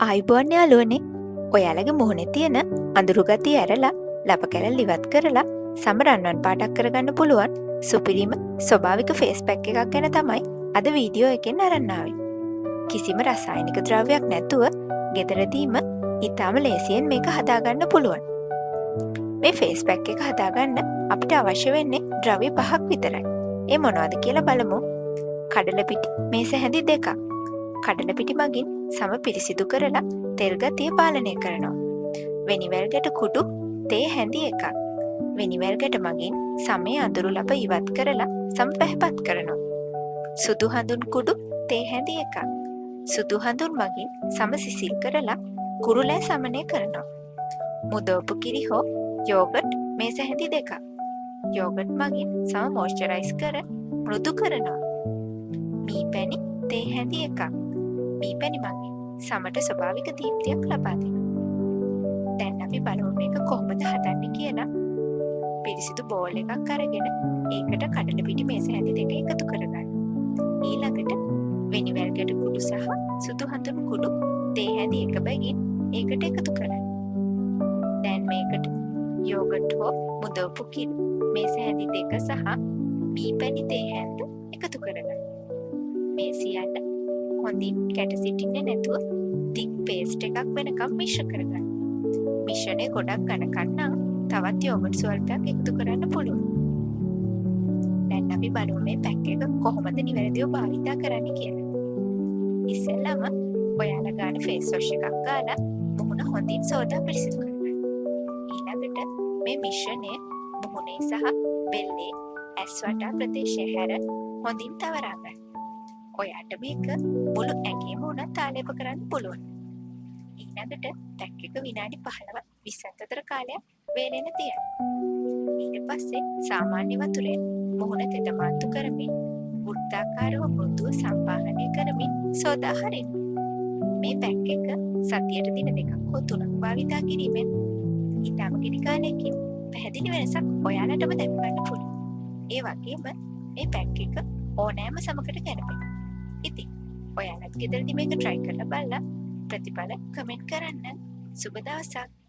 ආයුබෝවන් යාළුවනේ. ඔයාලගේ මුහුණේ තියෙන අඳුරු ගතිය ඇරලා ලප කැලල් ඉවත් කරලා සම රන්වන් පාටක් කරගන්න පුළුවන් සුපිරිම ස්වභාවික ෆේස් පැක් එකක් ගැන තමයි අද වීඩියෝ එකෙන් අරන් ආවේ. කිසිම රසායනික ද්‍රව්‍යයක් නැතුව ගෙදරදීම ඉතාම ලේසියෙන් මේක හදාගන්න පුළුවන්. මේ ෆේස් පැක් එක හදාගන්න අපිට අවශ්‍ය වෙන්නේ ද්‍රව්‍ය 5ක් විතරයි. ඒ මොනවද කියලා බලමු. කඩල පිටි මේස හැඳි 2ක්. කඩල පිටි මගින් සම පිරිසිදු කරලා තෙල් ගතිය පාලනය කරනවා. වෙනිවැල් ගැට කුඩු තේ හැඳි 1ක්. වෙනිවැල් ගැට මගින් සමේ අඳුරු ලප ඉවත් කරලා සම පැහැපත් කරනවා. සුදු හඳුන් කුඩු තේ හැඳි 1ක්. සුදු හඳුන් මගින් සම සිසිල් කරලා කුරුලෑ සමනය කරනවා. මුදවපු කිරි හෝ යෝගට් මේස හැඳි 2ක්. යෝගට් මගින් සම මොයිස්චරයිස් කර මෘදු කරනවා. මී පැණි තේ හැඳි 1ක්. මී පැණි මගින් සමට ස්වභාවික දීප්තියක් ලබා දෙනවා. දැන් අපි බලමු මේක කොහොමද හදන්නේ කියලා. පිරිසිදු බෝල් එකක් අරගෙන ඒකට කඩල පිටි මේස හැඳි 2 එකතු කරගන්න. ඊළඟට වෙනිවැල් ගැට කුඩු සහ සුදු හඳුන් කුඩු තේ හැඳි 1 බැගින් ඒකට එකතු කරන්න. දැන් මේකට යෝගට් හෝ මුදවපු කිරි මේස හැඳි 2 සහ මී පැණි තේ හැඳ එකතු කරගන්න. මේ සියල්ල හොඳින් කැට සිටින්නේ නැතුව තික් පේස්ට් එකක් වෙනකම් මිශ්‍ර කරගන්න. මිශ්‍රණය ගොඩක් ඝනකම් නම් තවත් යෝගට් ස්වල්පයක් එකතු කරන්න පුළුවන්. දැන් අපි බලමු මේ පැක් එක කොහොමද නිවැරදිව භාවිතා කරන්න කියලා. ඉස්සෙල්ලාම ඔයාලා ගන්න ෆේස් වොෂ් එකක් ගාලා මුහුණ හොඳින් සෝදා පිරිසිදු කරගන්න. ඊළඟට මේ මිශ්‍රණය මුහුණේ සහ බෙල්ලේ ඇස් වටා ප්‍රදේශය හැර හොඳින් තවරා ගන්න. ඔයාට මේක මුළු ඇඟේම උනත් ආලේප කරන්න පුළුවන්. ඊළඟට පැක් එක විනාඩි 15-20ක් අතර කාලයක් වේලෙන්න තියන්න. ඊට පස්සේ සාමාන්‍ය වතුරෙන් මුහුණ තෙතමාත්තු කරමින් වෘත්තාකාරව මෘදුව සම්පාදනය කරමින් සෝදා හරින්න. මේ පැක් එක සතියට දින 2ක් හෝ 3ක් භාවිතා කිරීමෙන් ඊටම කෙටි කාලයකින් පැහැදිලි වෙනසක් ඔයාලටම දැක ගන්න පුළුවන්. ඒ වගේම මේ පැක් එක ඕනෑම සමකට ගැලපෙනවා. ඉතින් ඔයාලත් ගෙදරදී මේක try කරලා බලලා ප්‍රතිඵල කමෙන්ට් කරන්න. සුබ දවසක්.